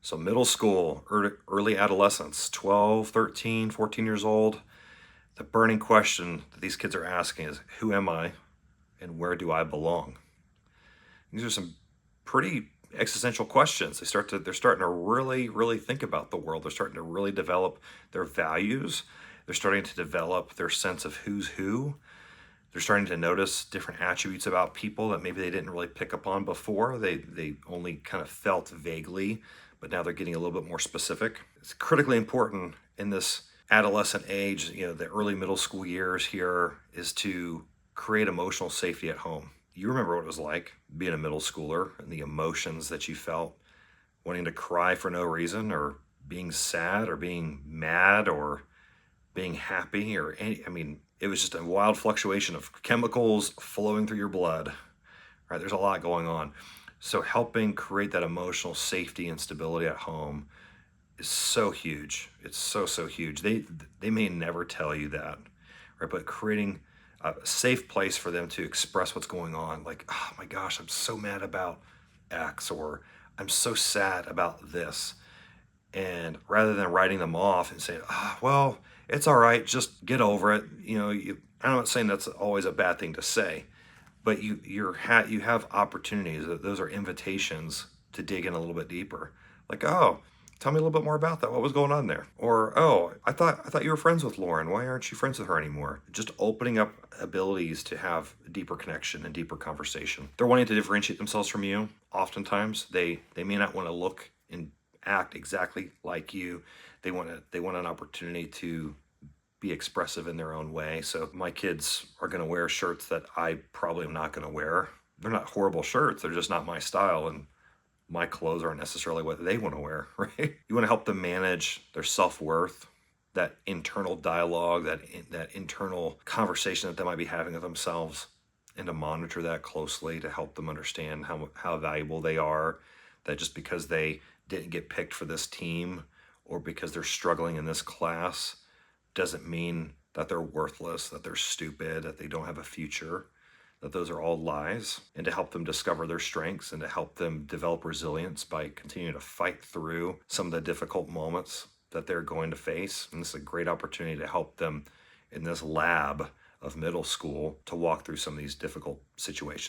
So middle school, early adolescence, 12, 13, 14 years old, the burning question that these kids are asking is, who am I and where do I belong? These are some pretty existential questions. They're starting to really think about the world. They're starting to really develop their values. They're starting to develop their sense of who's who. They're starting to notice different attributes about people that maybe they didn't really pick up on before. They only kind of felt vaguely, but now they're getting a little bit more specific. It's critically important in this adolescent age, the early middle school years here, is to create emotional safety at home. You remember what it was like being a middle schooler and the emotions that you felt, wanting to cry for no reason, or being sad, or being mad, or being happy, or it was just a wild fluctuation of chemicals flowing through your blood, right? There's a lot going on. So helping create that emotional safety and stability at home is so huge. It's so huge. They may never tell you that, right? But creating a safe place for them to express what's going on, like, oh my gosh, I'm so mad about X, or I'm so sad about this. And rather than writing them off and saying, well, it's all right, just get over it. I'm not saying that's always a bad thing to say, but you have opportunities. Those are invitations to dig in a little bit deeper. Like, oh, tell me a little bit more about that. What was going on there? Or, oh, I thought you were friends with Lauren. Why aren't you friends with her anymore? Just opening up abilities to have a deeper connection and deeper conversation. They're wanting to differentiate themselves from you. Oftentimes, they may not want to look and act exactly like you. They want an opportunity to be expressive in their own way. So my kids are going to wear shirts that I probably am not going to wear. They're not horrible shirts. They're just not my style, and my clothes aren't necessarily what they want to wear, right? You want to help them manage their self-worth, that internal dialogue, that internal conversation that they might be having with themselves, and to monitor that closely to help them understand how valuable they are, that just because they didn't get picked for this team or because they're struggling in this class doesn't mean that they're worthless, that they're stupid, that they don't have a future, that those are all lies, and to help them discover their strengths and to help them develop resilience by continuing to fight through some of the difficult moments that they're going to face. And this is a great opportunity to help them in this lab of middle school to walk through some of these difficult situations.